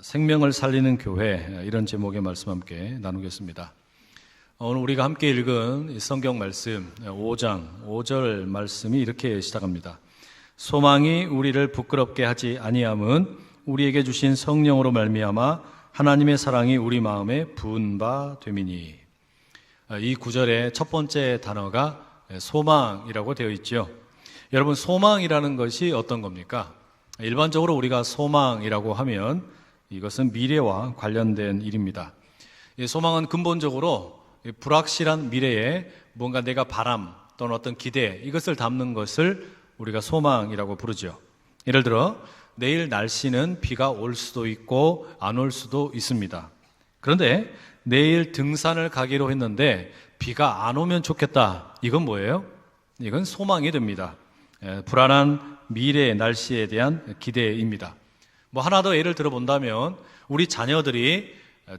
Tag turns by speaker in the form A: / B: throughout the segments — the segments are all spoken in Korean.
A: 생명을 살리는 교회, 이런 제목의 말씀 함께 나누겠습니다. 오늘 우리가 함께 읽은 성경 말씀 5장 5절 말씀이 이렇게 시작합니다. 소망이 우리를 부끄럽게 하지 아니함은 우리에게 주신 성령으로 말미암아 하나님의 사랑이 우리 마음에 부은 바 됨이니. 이 구절의 첫 번째 단어가 소망이라고 되어 있죠. 여러분, 소망이라는 것이 어떤 겁니까? 일반적으로 우리가 소망이라고 하면 이것은 미래와 관련된 일입니다. 소망은 근본적으로 불확실한 미래에 뭔가 내가 바람 또는 어떤 기대, 이것을 담는 것을 우리가 소망이라고 부르죠. 예를 들어 내일 날씨는 비가 올 수도 있고 안 올 수도 있습니다. 그런데 내일 등산을 가기로 했는데 비가 안 오면 좋겠다. 이건 뭐예요? 이건 소망이 됩니다. 불안한 미래의 날씨에 대한 기대입니다. 하나 더 예를 들어본다면 우리 자녀들이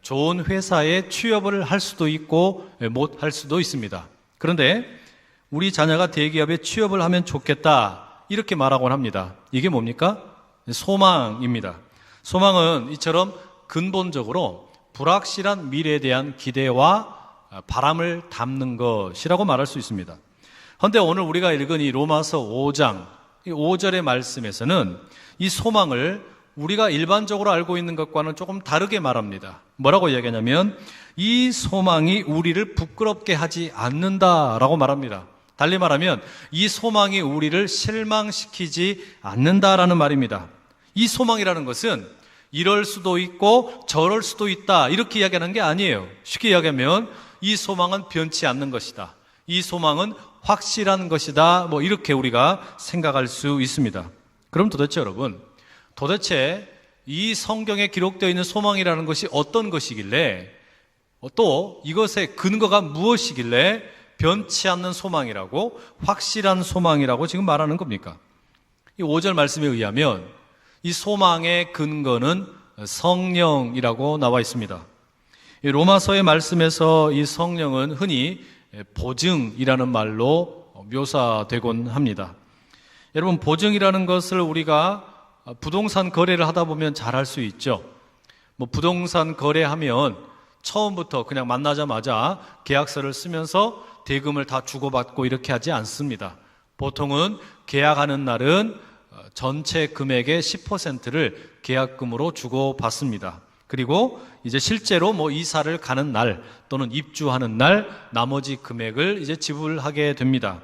A: 좋은 회사에 취업을 할 수도 있고 못 할 수도 있습니다. 그런데 우리 자녀가 대기업에 취업을 하면 좋겠다, 이렇게 말하곤 합니다. 이게 뭡니까? 소망입니다. 소망은 이처럼 근본적으로 불확실한 미래에 대한 기대와 바람을 담는 것이라고 말할 수 있습니다. 그런데 오늘 우리가 읽은 이 로마서 5장 5절의 말씀에서는 이 소망을 우리가 일반적으로 알고 있는 것과는 조금 다르게 말합니다. 뭐라고 이야기하냐면 이 소망이 우리를 부끄럽게 하지 않는다라고 말합니다. 달리 말하면 이 소망이 우리를 실망시키지 않는다라는 말입니다. 이 소망이라는 것은 이럴 수도 있고 저럴 수도 있다, 이렇게 이야기하는 게 아니에요. 쉽게 이야기하면 이 소망은 변치 않는 것이다, 이 소망은 확실한 것이다, 이렇게 우리가 생각할 수 있습니다. 그럼 도대체 여러분, 이 성경에 기록되어 있는 소망이라는 것이 어떤 것이길래, 또 이것의 근거가 무엇이길래 변치 않는 소망이라고, 확실한 소망이라고 지금 말하는 겁니까? 이 5절 말씀에 의하면 이 소망의 근거는 성령이라고 나와 있습니다. 이 로마서의 말씀에서 이 성령은 흔히 보증이라는 말로 묘사되곤 합니다. 여러분, 보증이라는 것을 우리가 부동산 거래를 하다 보면 잘 알 수 있죠. 부동산 거래하면 처음부터 그냥 만나자마자 계약서를 쓰면서 대금을 다 주고받고 이렇게 하지 않습니다. 보통은 계약하는 날은 전체 금액의 10%를 계약금으로 주고받습니다. 그리고 이제 실제로 이사를 가는 날 또는 입주하는 날 나머지 금액을 이제 지불하게 됩니다.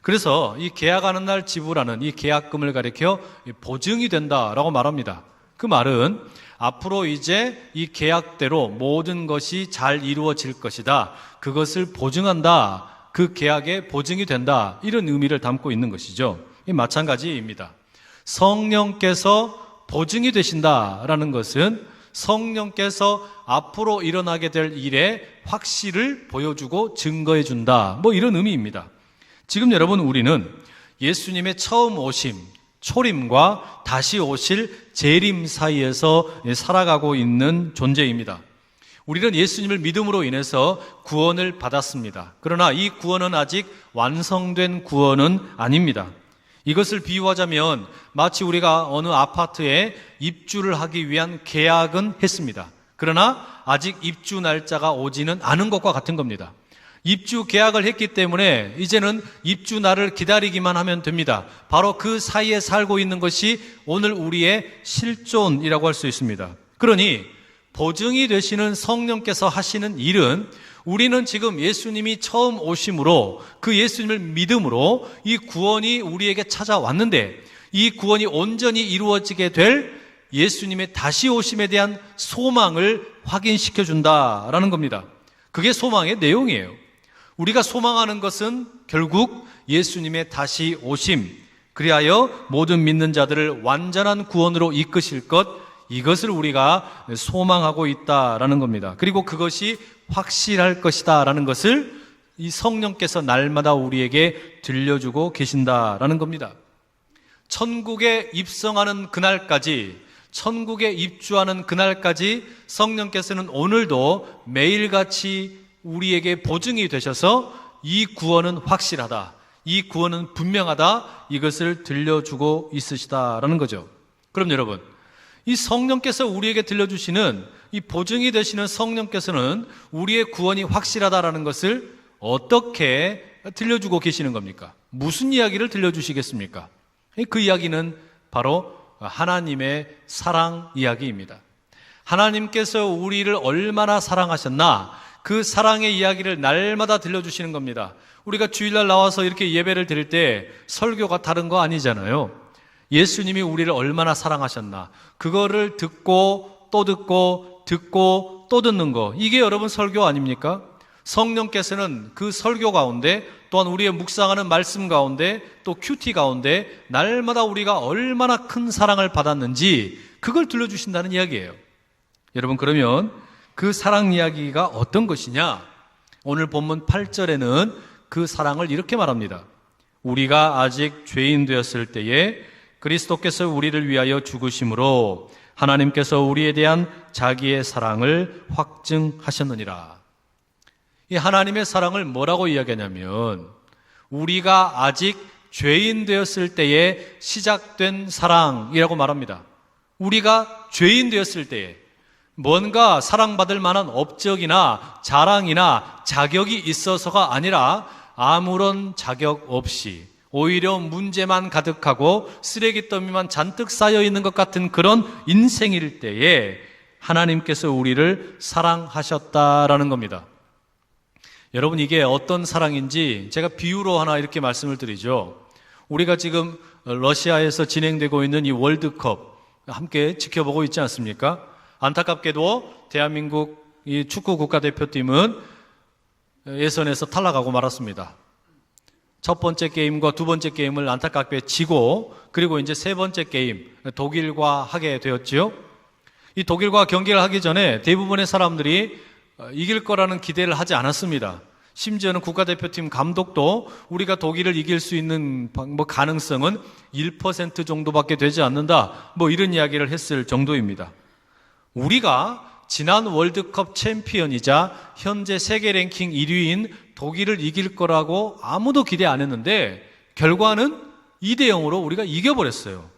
A: 그래서 이 계약하는 날 지불하는 이 계약금을 가리켜 보증이 된다라고 말합니다. 그 말은 앞으로 이제 이 계약대로 모든 것이 잘 이루어질 것이다, 그것을 보증한다, 그 계약에 보증이 된다, 이런 의미를 담고 있는 것이죠. 마찬가지입니다. 성령께서 보증이 되신다라는 것은 성령께서 앞으로 일어나게 될 일의 확실을 보여주고 증거해 준다, 이런 의미입니다. 지금 여러분, 우리는 예수님의 처음 오심, 초림과 다시 오실 재림 사이에서 살아가고 있는 존재입니다. 우리는 예수님을 믿음으로 인해서 구원을 받았습니다. 그러나 이 구원은 아직 완성된 구원은 아닙니다. 이것을 비유하자면 마치 우리가 어느 아파트에 입주를 하기 위한 계약은 했습니다. 그러나 아직 입주 날짜가 오지는 않은 것과 같은 겁니다. 입주 계약을 했기 때문에 이제는 입주 날을 기다리기만 하면 됩니다. 바로 그 사이에 살고 있는 것이 오늘 우리의 실존이라고 할 수 있습니다. 그러니 보증이 되시는 성령께서 하시는 일은, 우리는 지금 예수님이 처음 오심으로 그 예수님을 믿음으로 이 구원이 우리에게 찾아왔는데, 이 구원이 온전히 이루어지게 될 예수님의 다시 오심에 대한 소망을 확인시켜 준다라는 겁니다. 그게 소망의 내용이에요. 우리가 소망하는 것은 결국 예수님의 다시 오심, 그리하여 모든 믿는 자들을 완전한 구원으로 이끄실 것, 이것을 우리가 소망하고 있다라는 겁니다. 그리고 그것이 확실할 것이다라는 것을 이 성령께서 날마다 우리에게 들려주고 계신다라는 겁니다. 천국에 입성하는 그날까지, 천국에 입주하는 그날까지 성령께서는 오늘도 매일같이 우리에게 보증이 되셔서 이 구원은 확실하다, 이 구원은 분명하다, 이것을 들려주고 있으시다라는 거죠. 그럼 여러분, 이 성령께서 우리에게 들려주시는 이 보증이 되시는 성령께서는 우리의 구원이 확실하다라는 것을 어떻게 들려주고 계시는 겁니까? 무슨 이야기를 들려주시겠습니까? 그 이야기는 바로 하나님의 사랑 이야기입니다. 하나님께서 우리를 얼마나 사랑하셨나, 그 사랑의 이야기를 날마다 들려주시는 겁니다. 우리가 주일날 나와서 이렇게 예배를 드릴 때 설교가 다른 거 아니잖아요. 예수님이 우리를 얼마나 사랑하셨나, 그거를 듣고 또 듣고 듣고 또 듣는 거, 이게 여러분 설교 아닙니까? 성령께서는 그 설교 가운데, 또한 우리의 묵상하는 말씀 가운데, 또 큐티 가운데 날마다 우리가 얼마나 큰 사랑을 받았는지 그걸 들려주신다는 이야기예요. 여러분, 그러면 그 사랑 이야기가 어떤 것이냐? 오늘 본문 8절에는 그 사랑을 이렇게 말합니다. 우리가 아직 죄인 되었을 때에 그리스도께서 우리를 위하여 죽으심으로 하나님께서 우리에 대한 자기의 사랑을 확증하셨느니라. 이 하나님의 사랑을 뭐라고 이야기하냐면, 우리가 아직 죄인 되었을 때에 시작된 사랑이라고 말합니다. 우리가 죄인 되었을 때에 뭔가 사랑받을 만한 업적이나 자랑이나 자격이 있어서가 아니라 아무런 자격 없이 오히려 문제만 가득하고 쓰레기 더미만 잔뜩 쌓여 있는 것 같은 그런 인생일 때에 하나님께서 우리를 사랑하셨다라는 겁니다. 여러분, 이게 어떤 사랑인지 제가 비유로 하나 이렇게 말씀을 드리죠. 우리가 지금 러시아에서 진행되고 있는 이 월드컵 함께 지켜보고 있지 않습니까? 안타깝게도 대한민국 이 축구 국가대표팀은 예선에서 탈락하고 말았습니다. 첫 번째 게임과 두 번째 게임을 안타깝게 지고, 그리고 이제 세 번째 게임 독일과 하게 되었지요. 이 독일과 경기를 하기 전에 대부분의 사람들이 이길 거라는 기대를 하지 않았습니다. 심지어는 국가대표팀 감독도 우리가 독일을 이길 수 있는 가능성은 1% 정도밖에 되지 않는다, 이런 이야기를 했을 정도입니다. 우리가 지난 월드컵 챔피언이자 현재 세계 랭킹 1위인 독일을 이길 거라고 아무도 기대 안 했는데 결과는 2대0으로 우리가 이겨버렸어요.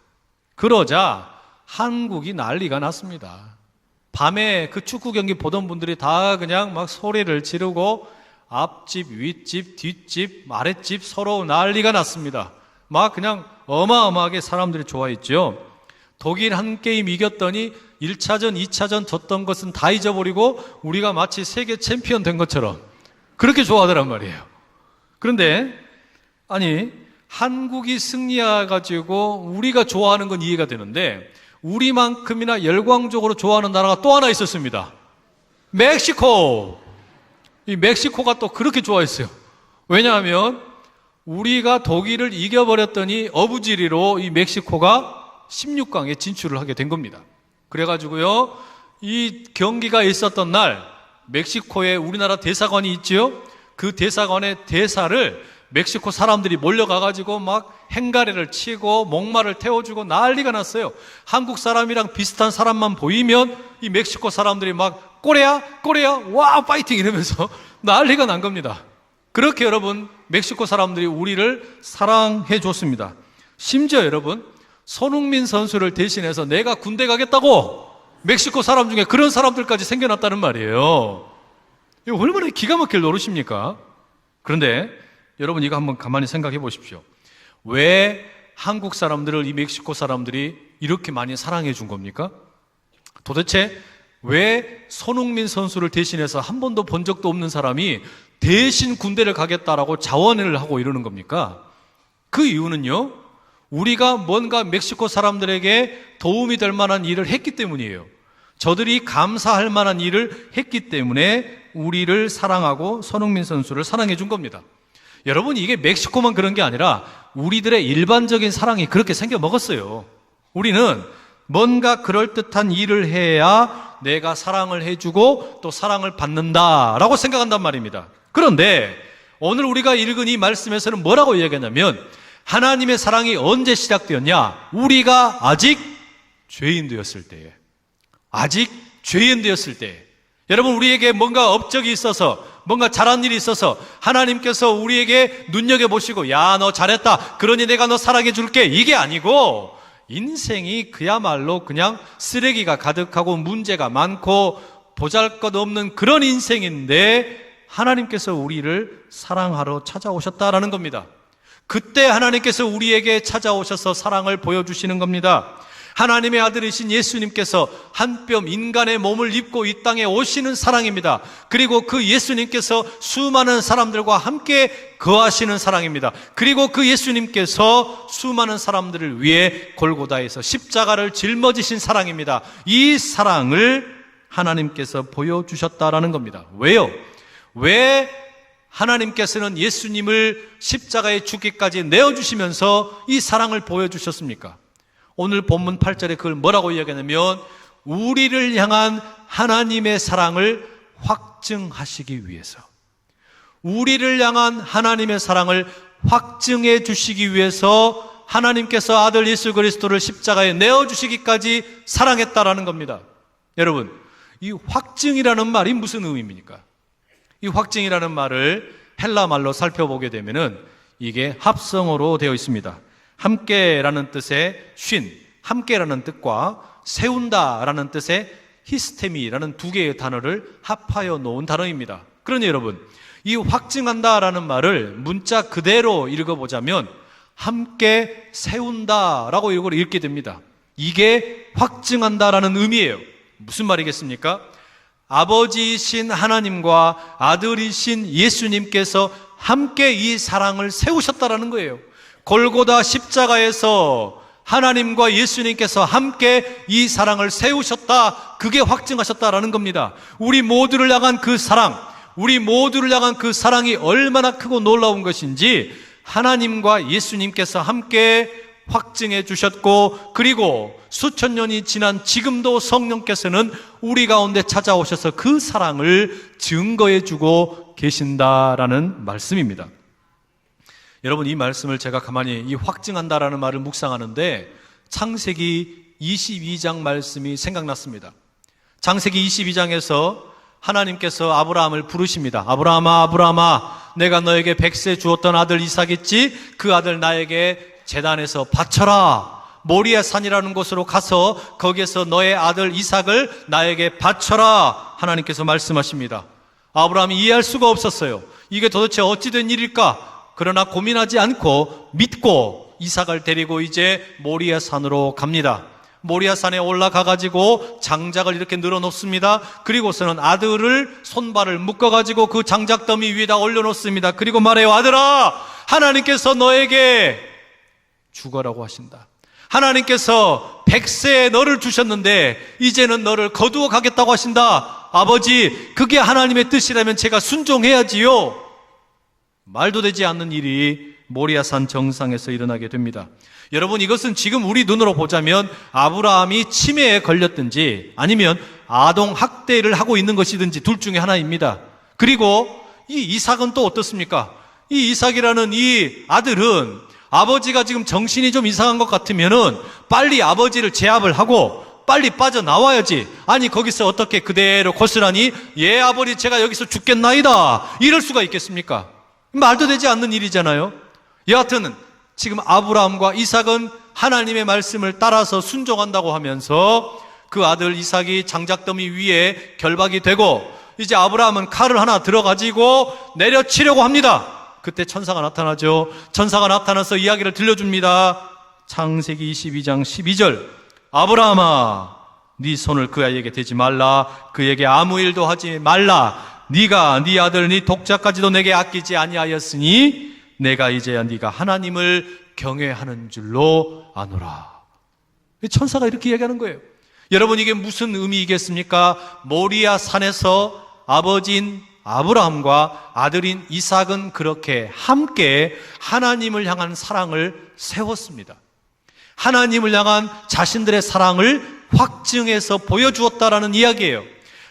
A: 그러자 한국이 난리가 났습니다. 밤에 그 축구 경기 보던 분들이 다 그냥 막 소리를 지르고 앞집, 윗집, 뒷집, 아랫집 서로 난리가 났습니다. 막 그냥 어마어마하게 사람들이 좋아했죠. 독일 한 게임 이겼더니 1차전, 2차전 졌던 것은 다 잊어버리고 우리가 마치 세계 챔피언 된 것처럼 그렇게 좋아하더란 말이에요. 그런데 아니, 한국이 승리해가지고 우리가 좋아하는 건 이해가 되는데 우리만큼이나 열광적으로 좋아하는 나라가 또 하나 있었습니다. 멕시코. 이 멕시코가 또 그렇게 좋아했어요. 왜냐하면 우리가 독일을 이겨버렸더니 어부지리로 이 멕시코가 16강에 진출을 하게 된 겁니다. 그래가지고요, 이 경기가 있었던 날 멕시코에 우리나라 대사관이 있지요. 그 대사관의 대사를 멕시코 사람들이 몰려가가지고 막 행가래를 치고 목마를 태워주고 난리가 났어요. 한국 사람이랑 비슷한 사람만 보이면 이 멕시코 사람들이 막 꼬레야 와 파이팅 이러면서 난리가 난 겁니다. 그렇게 여러분, 멕시코 사람들이 우리를 사랑해 줬습니다. 심지어 여러분, 손흥민 선수를 대신해서 내가 군대 가겠다고 멕시코 사람 중에 그런 사람들까지 생겨났다는 말이에요. 이거 얼마나 기가 막힐 노릇입니까? 그런데 여러분, 이거 한번 가만히 생각해 보십시오. 왜 한국 사람들을 이 멕시코 사람들이 이렇게 많이 사랑해 준 겁니까? 도대체 왜 손흥민 선수를 대신해서 한 번도 본 적도 없는 사람이 대신 군대를 가겠다라고 자원을 하고 이러는 겁니까? 그 이유는요, 우리가 뭔가 멕시코 사람들에게 도움이 될 만한 일을 했기 때문이에요. 저들이 감사할 만한 일을 했기 때문에 우리를 사랑하고 손흥민 선수를 사랑해 준 겁니다. 여러분, 이게 멕시코만 그런 게 아니라 우리들의 일반적인 사랑이 그렇게 생겨 먹었어요. 우리는 뭔가 그럴듯한 일을 해야 내가 사랑을 해주고 또 사랑을 받는다라고 생각한단 말입니다. 그런데 오늘 우리가 읽은 이 말씀에서는 뭐라고 이야기하냐면, 하나님의 사랑이 언제 시작되었냐? 우리가 아직 죄인 되었을 때에. 아직 죄인 되었을 때에. 여러분, 우리에게 뭔가 업적이 있어서, 뭔가 잘한 일이 있어서 하나님께서 우리에게 눈여겨보시고, 야, 너 잘했다, 그러니 내가 너 사랑해 줄게, 이게 아니고 인생이 그야말로 그냥 쓰레기가 가득하고 문제가 많고 보잘것없는 그런 인생인데 하나님께서 우리를 사랑하러 찾아오셨다라는 겁니다. 그때 하나님께서 우리에게 찾아오셔서 사랑을 보여주시는 겁니다. 하나님의 아들이신 예수님께서 한 뼘 인간의 몸을 입고 이 땅에 오시는 사랑입니다. 그리고 그 예수님께서 수많은 사람들과 함께 거하시는 사랑입니다. 그리고 그 예수님께서 수많은 사람들을 위해 골고다에서 십자가를 짊어지신 사랑입니다. 이 사랑을 하나님께서 보여주셨다라는 겁니다. 왜요? 왜 하나님께서는 예수님을 십자가에 죽기까지 내어주시면서 이 사랑을 보여주셨습니까? 오늘 본문 8절에 그걸 뭐라고 이야기하냐면 우리를 향한 하나님의 사랑을 확증하시기 위해서, 우리를 향한 하나님의 사랑을 확증해 주시기 위해서 하나님께서 아들 예수 그리스도를 십자가에 내어주시기까지 사랑했다라는 겁니다. 여러분, 이 확증이라는 말이 무슨 의미입니까? 이 확증이라는 말을 헬라 말로 살펴보게 되면은 이게 합성어로 되어 있습니다. 함께라는 뜻의 쉰, 함께라는 뜻과 세운다라는 뜻의 히스테미라는 두 개의 단어를 합하여 놓은 단어입니다. 그러니 여러분, 이 확증한다라는 말을 문자 그대로 읽어보자면 함께 세운다라고 이걸 읽게 됩니다. 이게 확증한다라는 의미예요. 무슨 말이겠습니까? 아버지이신 하나님과 아들이신 예수님께서 함께 이 사랑을 세우셨다라는 거예요. 골고다 십자가에서 하나님과 예수님께서 함께 이 사랑을 세우셨다, 그게 확증하셨다라는 겁니다. 우리 모두를 향한 그 사랑, 우리 모두를 향한 그 사랑이 얼마나 크고 놀라운 것인지 하나님과 예수님께서 함께 확증해 주셨고, 그리고 수천 년이 지난 지금도 성령께서는 우리 가운데 찾아오셔서 그 사랑을 증거해 주고 계신다라는 말씀입니다. 여러분, 이 말씀을 제가 가만히 이 확증한다라는 말을 묵상하는데 창세기 22장 말씀이 생각났습니다. 창세기 22장에서 하나님께서 아브라함을 부르십니다. 아브라함아, 아브라함아, 내가 너에게 백세 주었던 아들 이삭 있지? 그 아들 나에게 제단에서 바쳐라. 모리아 산이라는 곳으로 가서 거기에서 너의 아들 이삭을 나에게 바쳐라. 하나님께서 말씀하십니다. 아브라함이 이해할 수가 없었어요. 이게 도대체 어찌 된 일일까? 그러나 고민하지 않고 믿고 이삭을 데리고 이제 모리아 산으로 갑니다. 모리아 산에 올라가가지고 장작을 이렇게 늘어놓습니다. 그리고서는 아들을 손발을 묶어가지고 그 장작 더미 위에다 올려놓습니다. 그리고 말해요. 아들아, 하나님께서 너에게 죽어라고 하신다. 하나님께서 백세에 너를 주셨는데 이제는 너를 거두어 가겠다고 하신다. 아버지, 그게 하나님의 뜻이라면 제가 순종해야지요. 말도 되지 않는 일이 모리아산 정상에서 일어나게 됩니다. 여러분, 이것은 지금 우리 눈으로 보자면 아브라함이 치매에 걸렸든지 아니면 아동 학대를 하고 있는 것이든지 둘 중에 하나입니다. 그리고 이 이삭은 또 어떻습니까? 이 이삭이라는 이 아들은 아버지가 지금 정신이 좀 이상한 것 같으면은 빨리 아버지를 제압을 하고 빨리 빠져나와야지. 아니, 거기서 어떻게 그대로 고스란히 예 아버지 제가 여기서 죽겠나이다 이럴 수가 있겠습니까? 말도 되지 않는 일이잖아요. 여하튼 지금 아브라함과 이삭은 하나님의 말씀을 따라서 순종한다고 하면서 그 아들 이삭이 장작더미 위에 결박이 되고 이제 아브라함은 칼을 하나 들어가지고 내려치려고 합니다. 그때 천사가 나타나죠. 천사가 나타나서 이야기를 들려줍니다. 창세기 22장 12절 아브라함아, 네 손을 그 아이에게 대지 말라. 그에게 아무 일도 하지 말라. 네가 네 아들 네 독자까지도 내게 아끼지 아니하였으니 내가 이제야 네가 하나님을 경외하는 줄로 아노라. 천사가 이렇게 얘기하는 거예요. 여러분, 이게 무슨 의미이겠습니까? 모리아 산에서 아버지인 아브라함과 아들인 이삭은 그렇게 함께 하나님을 향한 사랑을 세웠습니다. 하나님을 향한 자신들의 사랑을 확증해서 보여주었다라는 이야기예요.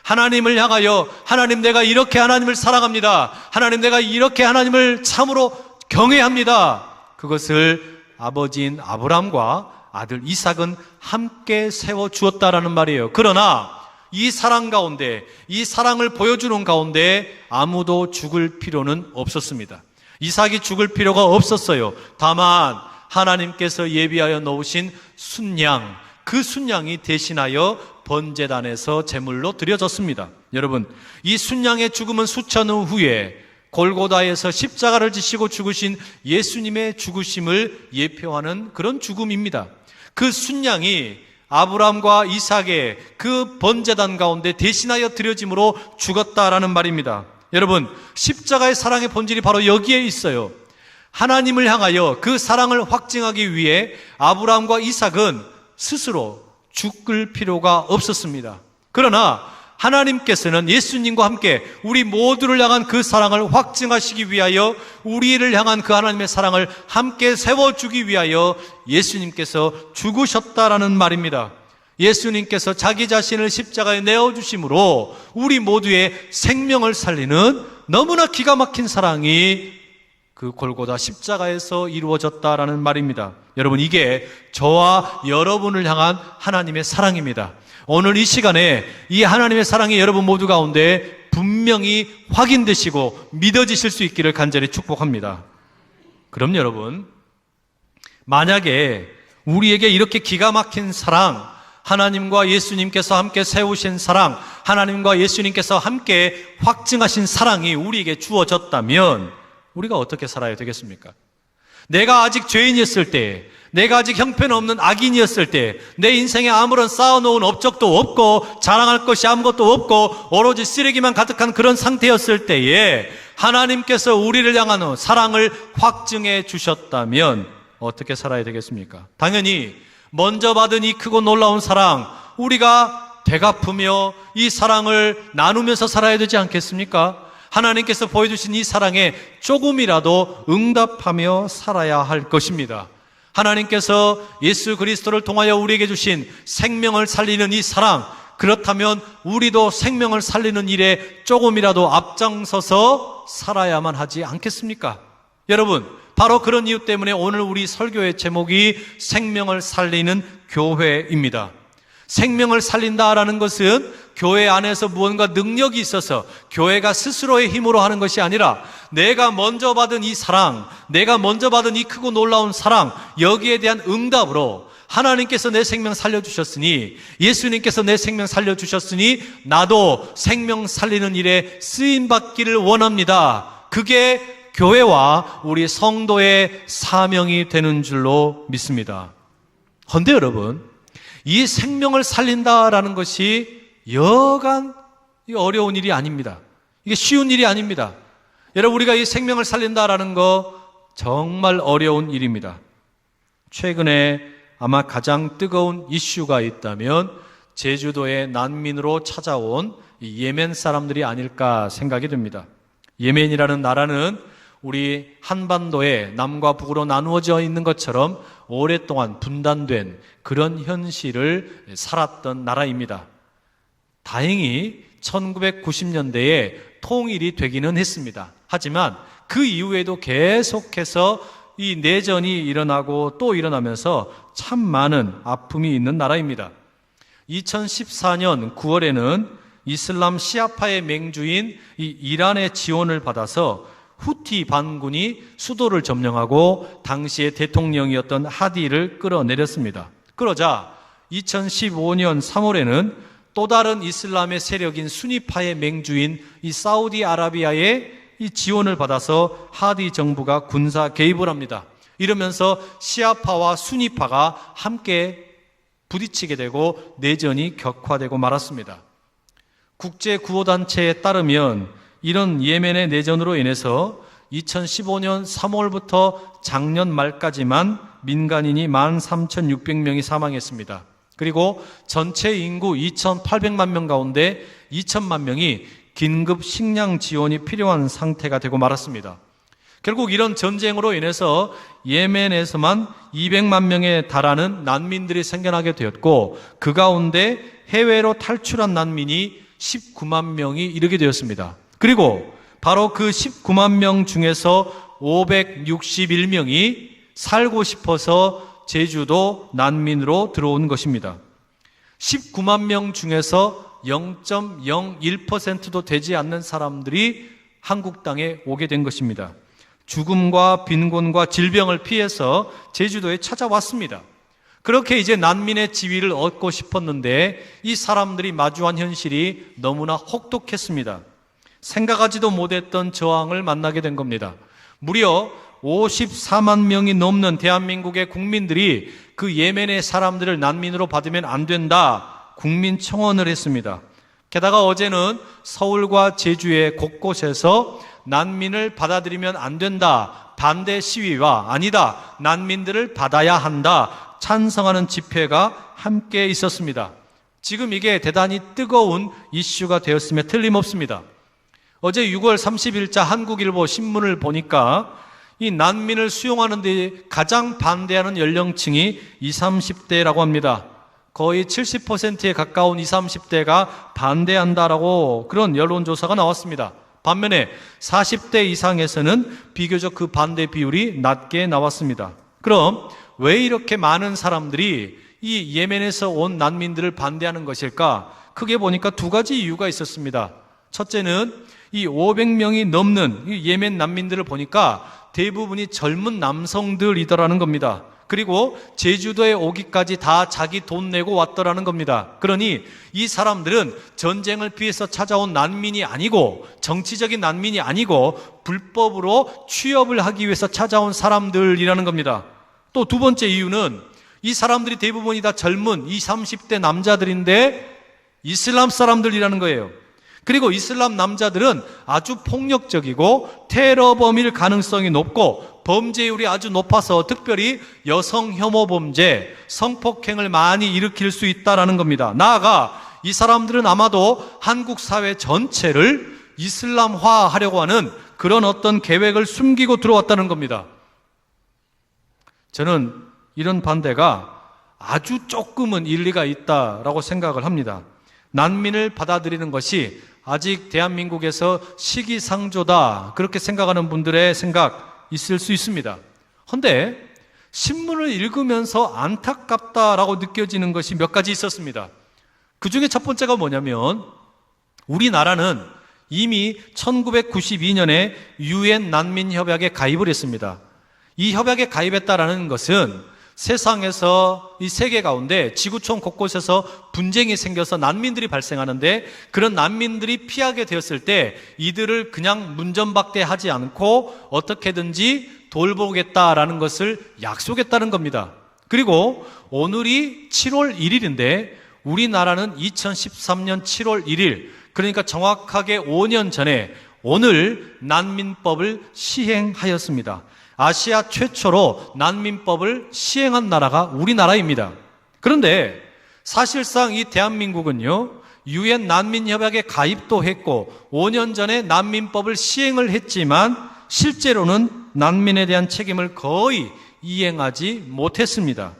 A: 하나님을 향하여 하나님 내가 이렇게 하나님을 사랑합니다. 하나님 내가 이렇게 하나님을 참으로 경외합니다. 그것을 아버지인 아브라함과 아들 이삭은 함께 세워주었다라는 말이에요. 그러나 이 사랑 가운데, 이 사랑을 보여주는 가운데 아무도 죽을 필요는 없었습니다. 이삭이 죽을 필요가 없었어요. 다만 하나님께서 예비하여 놓으신 순양, 그 순양이 대신하여 번제단에서 제물로 드려졌습니다. 여러분, 이 순양의 죽음은 수천 후 후에 골고다에서 십자가를 지시고 죽으신 예수님의 죽으심을 예표하는 그런 죽음입니다. 그 순양이 아브라함과 이삭의 그 번제단 가운데 대신하여 드려짐으로 죽었다라는 말입니다. 여러분, 십자가의 사랑의 본질이 바로 여기에 있어요. 하나님을 향하여 그 사랑을 확증하기 위해 아브라함과 이삭은 스스로 죽을 필요가 없었습니다. 그러나 하나님께서는 예수님과 함께 우리 모두를 향한 그 사랑을 확증하시기 위하여 우리를 향한 그 하나님의 사랑을 함께 세워주기 위하여 예수님께서 죽으셨다라는 말입니다. 예수님께서 자기 자신을 십자가에 내어주심으로 우리 모두의 생명을 살리는 너무나 기가 막힌 사랑이 그 골고다 십자가에서 이루어졌다라는 말입니다. 여러분, 이게 저와 여러분을 향한 하나님의 사랑입니다. 오늘 이 시간에 이 하나님의 사랑이 여러분 모두 가운데 분명히 확인되시고 믿어지실 수 있기를 간절히 축복합니다. 그럼 여러분, 만약에 우리에게 이렇게 기가 막힌 사랑, 하나님과 예수님께서 함께 세우신 사랑, 하나님과 예수님께서 함께 확증하신 사랑이 우리에게 주어졌다면 우리가 어떻게 살아야 되겠습니까? 내가 아직 죄인이었을 때, 내가 아직 형편없는 악인이었을 때, 내 인생에 아무런 쌓아놓은 업적도 없고 자랑할 것이 아무것도 없고 오로지 쓰레기만 가득한 그런 상태였을 때에 하나님께서 우리를 향한 사랑을 확증해 주셨다면 어떻게 살아야 되겠습니까? 당연히 먼저 받은 이 크고 놀라운 사랑, 우리가 되갚으며 이 사랑을 나누면서 살아야 되지 않겠습니까? 하나님께서 보여주신 이 사랑에 조금이라도 응답하며 살아야 할 것입니다. 하나님께서 예수 그리스도를 통하여 우리에게 주신 생명을 살리는 이 사랑, 그렇다면 우리도 생명을 살리는 일에 조금이라도 앞장서서 살아야만 하지 않겠습니까? 여러분, 바로 그런 이유 때문에 오늘 우리 설교의 제목이 생명을 살리는 교회입니다. 생명을 살린다라는 것은 교회 안에서 무언가 능력이 있어서 교회가 스스로의 힘으로 하는 것이 아니라 내가 먼저 받은 이 사랑, 내가 먼저 받은 이 크고 놀라운 사랑, 여기에 대한 응답으로 하나님께서 내 생명 살려주셨으니, 예수님께서 내 생명 살려주셨으니 나도 생명 살리는 일에 쓰임받기를 원합니다. 그게 교회와 우리 성도의 사명이 되는 줄로 믿습니다. 그런데 여러분, 이 생명을 살린다라는 것이 여간 어려운 일이 아닙니다. 이게 쉬운 일이 아닙니다. 여러분, 우리가 이 생명을 살린다라는 거 정말 어려운 일입니다. 최근에 아마 가장 뜨거운 이슈가 있다면 제주도에 난민으로 찾아온 이 예멘 사람들이 아닐까 생각이 듭니다. 예멘이라는 나라는 우리 한반도에 남과 북으로 나누어져 있는 것처럼 오랫동안 분단된 그런 현실을 살았던 나라입니다. 다행히 1990년대에 통일이 되기는 했습니다. 하지만 그 이후에도 계속해서 이 내전이 일어나고 또 일어나면서 참 많은 아픔이 있는 나라입니다. 2014년 9월에는 이슬람 시아파의 맹주인 이 이란의 지원을 받아서 후티 반군이 수도를 점령하고 당시의 대통령이었던 하디를 끌어내렸습니다. 그러자 2015년 3월에는 또 다른 이슬람의 세력인 수니파의 맹주인 이 사우디아라비아의 이 지원을 받아서 하디 정부가 군사 개입을 합니다. 이러면서 시아파와 수니파가 함께 부딪히게 되고 내전이 격화되고 말았습니다. 국제구호단체에 따르면 이런 예멘의 내전으로 인해서 2015년 3월부터 작년 말까지만 민간인이 13,600명이 사망했습니다. 그리고 전체 인구 2,800만 명 가운데 2천만 명이 긴급 식량 지원이 필요한 상태가 되고 말았습니다. 결국 이런 전쟁으로 인해서 예멘에서만 200만 명에 달하는 난민들이 생겨나게 되었고 그 가운데 해외로 탈출한 난민이 19만 명이 이르게 되었습니다. 그리고 바로 그 19만 명 중에서 561명이 살고 싶어서 제주도 난민으로 들어온 것입니다. 19만 명 중에서 0.01%도 되지 않는 사람들이 한국 땅에 오게 된 것입니다. 죽음과 빈곤과 질병을 피해서 제주도에 찾아왔습니다. 그렇게 이제 난민의 지위를 얻고 싶었는데 이 사람들이 마주한 현실이 너무나 혹독했습니다. 생각하지도 못했던 저항을 만나게 된 겁니다. 무려 54만 명이 넘는 대한민국의 국민들이 그 예멘의 사람들을 난민으로 받으면 안 된다, 국민청원을 했습니다. 게다가 어제는 서울과 제주의 곳곳에서 난민을 받아들이면 안 된다, 반대 시위와 아니다, 난민들을 받아야 한다, 찬성하는 집회가 함께 있었습니다. 지금 이게 대단히 뜨거운 이슈가 되었음에 틀림없습니다. 어제 6월 30일자 한국일보 신문을 보니까 이 난민을 수용하는 데 가장 반대하는 연령층이 20, 30대라고 합니다. 거의 70%에 가까운 20, 30대가 반대한다라고 그런 여론조사가 나왔습니다. 반면에 40대 이상에서는 비교적 그 반대 비율이 낮게 나왔습니다. 그럼 왜 이렇게 많은 사람들이 이 예멘에서 온 난민들을 반대하는 것일까? 크게 보니까 두 가지 이유가 있었습니다. 첫째는 이 500명이 넘는 이 예멘 난민들을 보니까 대부분이 젊은 남성들이더라는 겁니다. 그리고 제주도에 오기까지 다 자기 돈 내고 왔더라는 겁니다. 그러니 이 사람들은 전쟁을 피해서 찾아온 난민이 아니고 정치적인 난민이 아니고 불법으로 취업을 하기 위해서 찾아온 사람들이라는 겁니다. 또 두 번째 이유는 이 사람들이 대부분이 다 젊은 20, 30대 남자들인데 이슬람 사람들이라는 거예요. 그리고 이슬람 남자들은 아주 폭력적이고 테러 범일 가능성이 높고 범죄율이 아주 높아서 특별히 여성 혐오 범죄, 성폭행을 많이 일으킬 수 있다는 겁니다. 나아가 이 사람들은 아마도 한국 사회 전체를 이슬람화하려고 하는 그런 어떤 계획을 숨기고 들어왔다는 겁니다. 저는 이런 반대가 아주 조금은 일리가 있다라고 생각을 합니다. 난민을 받아들이는 것이 아직 대한민국에서 시기상조다, 그렇게 생각하는 분들의 생각 있을 수 있습니다. 그런데 신문을 읽으면서 안타깝다라고 느껴지는 것이 몇 가지 있었습니다. 그 중에 첫 번째가 뭐냐면 우리나라는 이미 1992년에 UN 난민협약에 가입을 했습니다. 이 협약에 가입했다라는 것은 세상에서 이 세계 가운데 지구촌 곳곳에서 분쟁이 생겨서 난민들이 발생하는데 그런 난민들이 피하게 되었을 때 이들을 그냥 문전박대하지 않고 어떻게든지 돌보겠다라는 것을 약속했다는 겁니다. 그리고 오늘이 7월 1일인데 우리나라는 2013년 7월 1일, 그러니까 정확하게 5년 전에 오늘 난민법을 시행하였습니다. 아시아 최초로 난민법을 시행한 나라가 우리나라입니다. 그런데 사실상 이 대한민국은요, UN 난민협약에 가입도 했고 5년 전에 난민법을 시행을 했지만 실제로는 난민에 대한 책임을 거의 이행하지 못했습니다.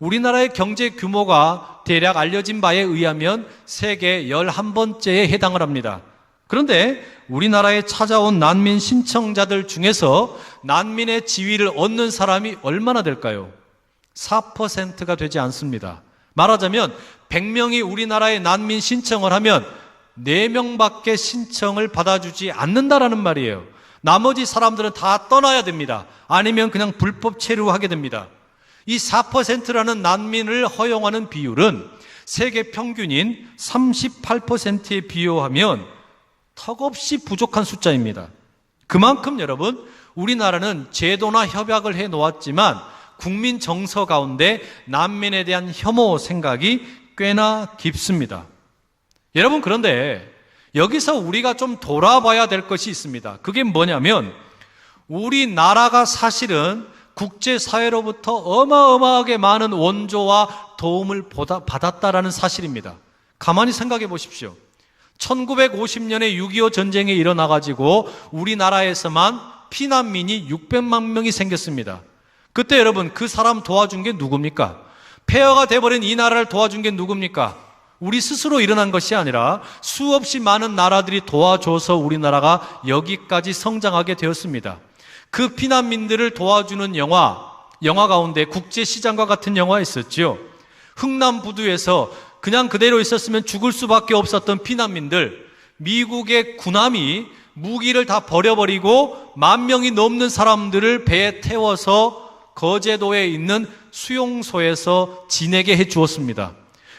A: 우리나라의 경제 규모가 대략 알려진 바에 의하면 세계 11번째에 해당을 합니다. 그런데 우리나라에 찾아온 난민 신청자들 중에서 난민의 지위를 얻는 사람이 얼마나 될까요? 4%가 되지 않습니다. 말하자면 100명이 우리나라에 난민 신청을 하면 4명밖에 신청을 받아주지 않는다라는 말이에요. 나머지 사람들은 다 떠나야 됩니다. 아니면 그냥 불법 체류하게 됩니다. 이 4%라는 난민을 허용하는 비율은 세계 평균인 38%에 비교하면 턱없이 부족한 숫자입니다. 그만큼 여러분, 우리나라는 제도나 협약을 해 놓았지만 국민 정서 가운데 난민에 대한 혐오 생각이 꽤나 깊습니다. 여러분, 그런데 여기서 우리가 좀 돌아봐야 될 것이 있습니다. 그게 뭐냐면 우리나라가 사실은 국제사회로부터 어마어마하게 많은 원조와 도움을 받았다라는 사실입니다. 가만히 생각해 보십시오. 1950년에 6.25 전쟁이 일어나가지고 우리나라에서만 피난민이 600만 명이 생겼습니다. 그때 여러분, 그 사람 도와준 게 누굽니까? 폐허가 돼버린 이 나라를 도와준 게 누굽니까? 우리 스스로 일어난 것이 아니라 수없이 많은 나라들이 도와줘서 우리나라가 여기까지 성장하게 되었습니다. 그 피난민들을 도와주는 영화 가운데 국제시장과 같은 영화 있었죠. 흥남부두에서 그냥 그대로 있었으면 죽을 수밖에 없었던 피난민들, 미국의 군함이 무기를 다 버려버리고 10,000명이 넘는 사람들을 배에 태워서 거제도에 있는 수용소에서 지내게 해 주었습니다.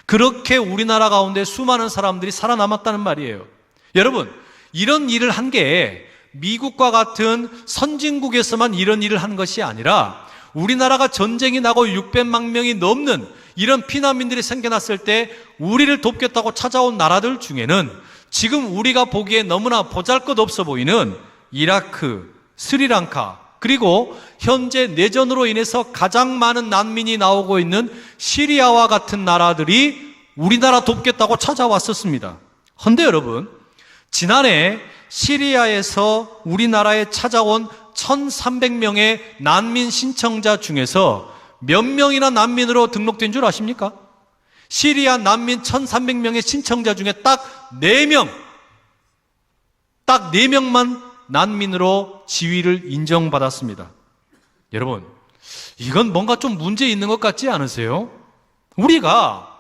A: 그렇게 우리나라 가운데 수많은 사람들이 살아남았다는 말이에요. 여러분, 이런 일을 한 게 미국과 같은 선진국에서만 이런 일을 한 것이 아니라 우리나라가 전쟁이 나고 600만 명이 넘는 이런 피난민들이 생겨났을 때 우리를 돕겠다고 찾아온 나라들 중에는 지금 우리가 보기에 너무나 보잘것없어 보이는 이라크, 스리랑카, 그리고 현재 내전으로 인해서 가장 많은 난민이 나오고 있는 시리아와 같은 나라들이 우리나라 돕겠다고 찾아왔었습니다. 그런데 여러분, 지난해 시리아에서 우리나라에 찾아온 1,300명의 난민 신청자 중에서 몇 명이나 난민으로 등록된 줄 아십니까? 시리아 난민 1,300명의 신청자 중에 딱 4명만 난민으로 지위를 인정받았습니다. 여러분, 이건 뭔가 좀 문제 있는 것 같지 않으세요? 우리가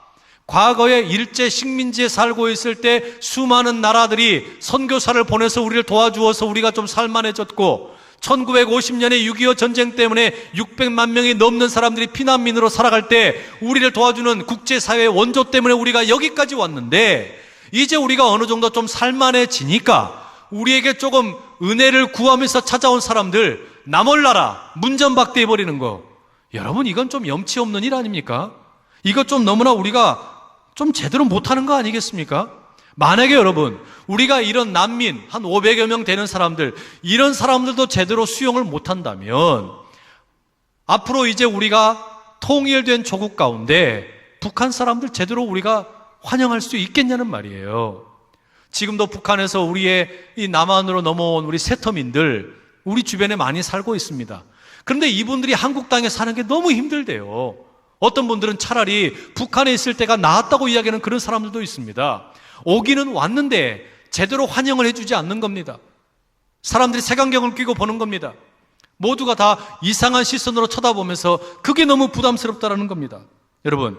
A: 과거에 일제 식민지에 살고 있을 때 수많은 나라들이 선교사를 보내서 우리를 도와주어서 우리가 좀 살만해졌고 1950년에 6.25 전쟁 때문에 600만 명이 넘는 사람들이 피난민으로 살아갈 때 우리를 도와주는 국제사회의 원조 때문에 우리가 여기까지 왔는데 이제 우리가 어느 정도 좀 살만해지니까 우리에게 조금 은혜를 구하면서 찾아온 사람들 나몰라라 문전박대해버리는 거, 여러분 이건 좀 염치 없는 일 아닙니까? 이거 좀 너무나 우리가 좀 제대로 못하는 거 아니겠습니까? 만약에 여러분 우리가 이런 난민 한 500여 명 되는 사람들, 이런 사람들도 제대로 수용을 못한다면 앞으로 이제 우리가 통일된 조국 가운데 북한 사람들 제대로 우리가 환영할 수 있겠냐는 말이에요. 지금도 북한에서 우리의 이 남한으로 넘어온 우리 세터민들 우리 주변에 많이 살고 있습니다. 그런데 이분들이 한국 땅에 사는 게 너무 힘들대요. 어떤 분들은 차라리 북한에 있을 때가 나았다고 이야기하는 그런 사람들도 있습니다. 오기는 왔는데 제대로 환영을 해주지 않는 겁니다. 사람들이 색안경을 끼고 보는 겁니다. 모두가 다 이상한 시선으로 쳐다보면서 그게 너무 부담스럽다라는 겁니다. 여러분,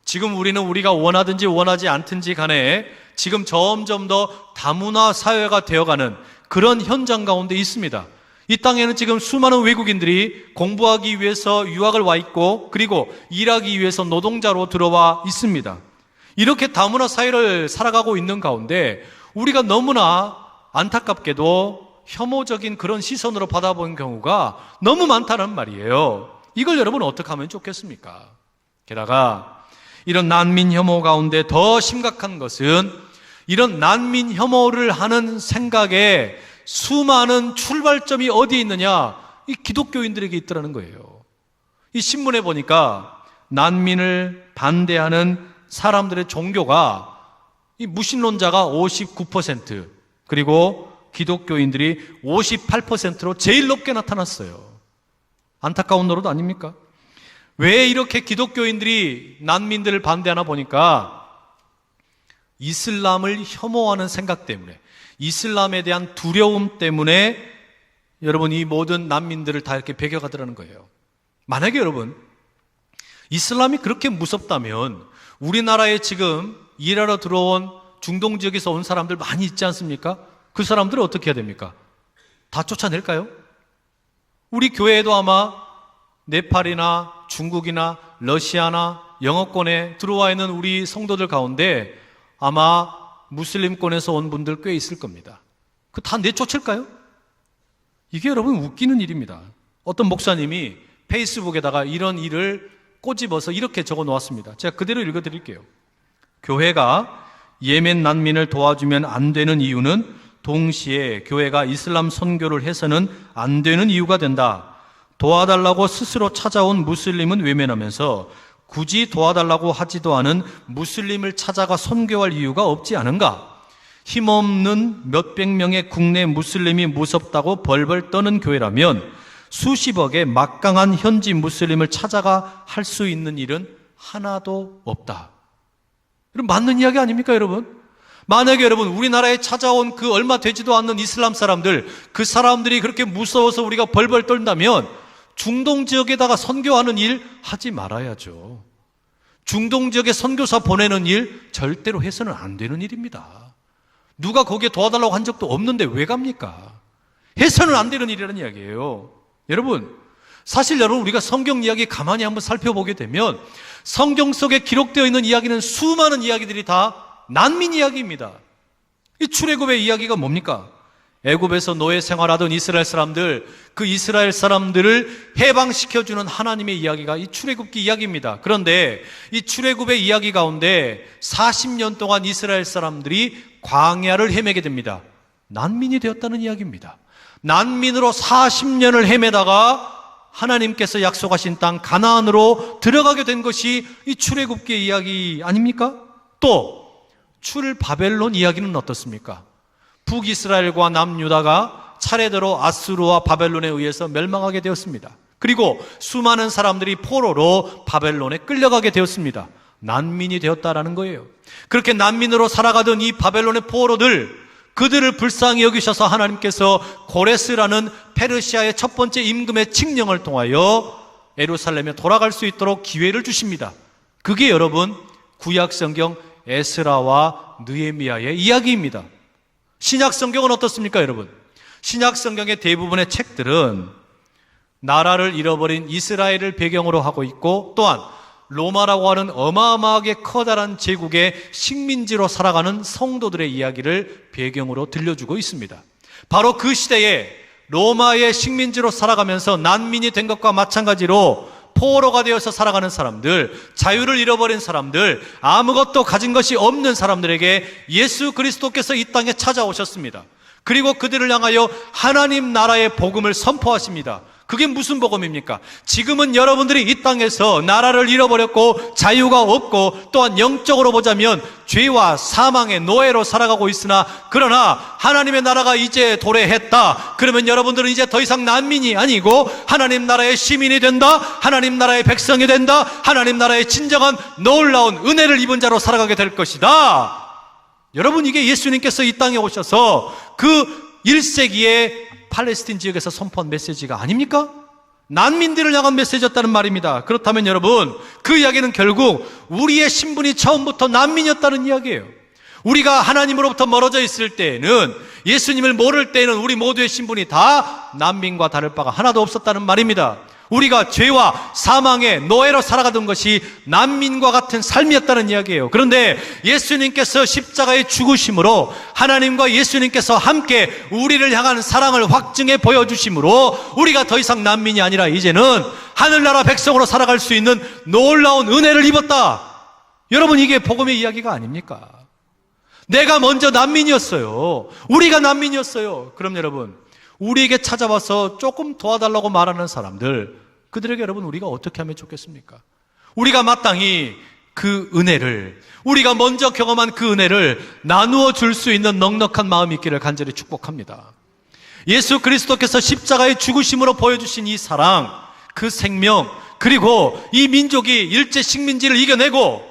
A: 지금 우리는 우리가 원하든지 원하지 않든지 간에 지금 점점 더 다문화 사회가 되어가는 그런 현장 가운데 있습니다. 이 땅에는 지금 수많은 외국인들이 공부하기 위해서 유학을 와 있고 그리고 일하기 위해서 노동자로 들어와 있습니다. 이렇게 다문화 사회를 살아가고 있는 가운데 우리가 너무나 안타깝게도 혐오적인 그런 시선으로 받아본 경우가 너무 많다는 말이에요. 이걸 여러분 어떻게 하면 좋겠습니까? 게다가 이런 난민 혐오 가운데 더 심각한 것은 이런 난민 혐오를 하는 생각에 수많은 출발점이 어디에 있느냐? 이 기독교인들에게 있더라는 거예요. 이 신문에 보니까 난민을 반대하는 사람들의 종교가 이 무신론자가 59%, 그리고 기독교인들이 58%로 제일 높게 나타났어요. 안타까운 노릇 아닙니까? 왜 이렇게 기독교인들이 난민들을 반대하나 보니까 이슬람을 혐오하는 생각 때문에, 이슬람에 대한 두려움 때문에 여러분 이 모든 난민들을 다 이렇게 배격하더라는 거예요. 만약에 여러분 이슬람이 그렇게 무섭다면 우리나라에 지금 일하러 들어온 중동 지역에서 온 사람들 많이 있지 않습니까? 그 사람들을 어떻게 해야 됩니까? 다 쫓아낼까요? 우리 교회에도 아마 네팔이나 중국이나 러시아나 영어권에 들어와 있는 우리 성도들 가운데 아마 무슬림권에서 온 분들 꽤 있을 겁니다. 그 다 내쫓을까요? 이게 여러분 웃기는 일입니다. 어떤 목사님이 페이스북에다가 이런 일을 꼬집어서 이렇게 적어 놓았습니다. 제가 그대로 읽어 드릴게요. 교회가 예멘 난민을 도와주면 안 되는 이유는 동시에 교회가 이슬람 선교를 해서는 안 되는 이유가 된다. 도와달라고 스스로 찾아온 무슬림은 외면하면서 굳이 도와달라고 하지도 않은 무슬림을 찾아가 선교할 이유가 없지 않은가? 힘없는 몇백 명의 국내 무슬림이 무섭다고 벌벌 떠는 교회라면 수십억의 막강한 현지 무슬림을 찾아가 할 수 있는 일은 하나도 없다. 여러분 맞는 이야기 아닙니까 여러분? 만약에 여러분 우리나라에 찾아온 그 얼마 되지도 않는 이슬람 사람들, 그 사람들이 그렇게 무서워서 우리가 벌벌 떨다면 중동 지역에다가 선교하는 일 하지 말아야죠. 중동 지역에 선교사 보내는 일 절대로 해서는 안 되는 일입니다. 누가 거기에 도와달라고 한 적도 없는데 왜 갑니까? 해서는 안 되는 일이라는 이야기예요. 여러분, 사실 우리가 성경 이야기 가만히 한번 살펴보게 되면 성경 속에 기록되어 있는 이야기는 수많은 이야기들이 다 난민 이야기입니다. 이 출애굽의 이야기가 뭡니까? 애굽에서 노예 생활하던 이스라엘 사람들, 그 이스라엘 사람들을 해방시켜주는 하나님의 이야기가 이 출애굽기 이야기입니다. 그런데 이 출애굽의 이야기 가운데 40년 동안 이스라엘 사람들이 광야를 헤매게 됩니다. 난민이 되었다는 이야기입니다. 난민으로 40년을 헤매다가 하나님께서 약속하신 땅 가나안으로 들어가게 된 것이 이 출애굽기의 이야기 아닙니까? 또 출바벨론 이야기는 어떻습니까? 북이스라엘과 남유다가 차례대로 아수르와 바벨론에 의해서 멸망하게 되었습니다. 그리고 수많은 사람들이 포로로 바벨론에 끌려가게 되었습니다. 난민이 되었다라는 거예요. 그렇게 난민으로 살아가던 이 바벨론의 포로들, 그들을 불쌍히 여기셔서 하나님께서 고레스라는 페르시아의 첫 번째 임금의 칙령을 통하여 예루살렘에 돌아갈 수 있도록 기회를 주십니다. 그게 여러분 구약 성경 에스라와 느헤미야의 이야기입니다. 신약 성경은 어떻습니까, 여러분? 신약 성경의 대부분의 책들은 나라를 잃어버린 이스라엘을 배경으로 하고 있고, 또한 로마라고 하는 어마어마하게 커다란 제국의 식민지로 살아가는 성도들의 이야기를 배경으로 들려주고 있습니다. 바로 그 시대에 로마의 식민지로 살아가면서 난민이 된 것과 마찬가지로 포로가 되어서 살아가는 사람들, 자유를 잃어버린 사람들, 아무것도 가진 것이 없는 사람들에게 예수 그리스도께서 이 땅에 찾아오셨습니다. 그리고 그들을 향하여 하나님 나라의 복음을 선포하십니다. 그게 무슨 복음입니까? 지금은 여러분들이 이 땅에서 나라를 잃어버렸고 자유가 없고 또한 영적으로 보자면 죄와 사망의 노예로 살아가고 있으나, 그러나 하나님의 나라가 이제 도래했다. 그러면 여러분들은 이제 더 이상 난민이 아니고 하나님 나라의 시민이 된다. 하나님 나라의 백성이 된다. 하나님 나라의 진정한 놀라운 은혜를 입은 자로 살아가게 될 것이다. 여러분, 이게 예수님께서 이 땅에 오셔서 그 1세기에 팔레스틴 지역에서 선포한 메시지가 아닙니까? 난민들을 향한 메시지였다는 말입니다. 그렇다면 여러분, 그 이야기는 결국 우리의 신분이 처음부터 난민이었다는 이야기예요. 우리가 하나님으로부터 멀어져 있을 때에는, 예수님을 모를 때에는 우리 모두의 신분이 다 난민과 다를 바가 하나도 없었다는 말입니다. 우리가 죄와 사망의 노예로 살아가던 것이 난민과 같은 삶이었다는 이야기예요. 그런데 예수님께서 십자가의 죽으심으로 하나님과 예수님께서 함께 우리를 향한 사랑을 확증해 보여주심으로 우리가 더 이상 난민이 아니라 이제는 하늘나라 백성으로 살아갈 수 있는 놀라운 은혜를 입었다. 여러분, 이게 복음의 이야기가 아닙니까? 내가 먼저 난민이었어요. 우리가 난민이었어요. 그럼 여러분, 우리에게 찾아와서 조금 도와달라고 말하는 사람들, 그들에게 여러분 우리가 어떻게 하면 좋겠습니까? 우리가 마땅히 그 은혜를, 우리가 먼저 경험한 그 은혜를 나누어 줄 수 있는 넉넉한 마음이 있기를 간절히 축복합니다. 예수 그리스도께서 십자가의 죽으심으로 보여주신 이 사랑, 그 생명, 그리고 이 민족이 일제 식민지를 이겨내고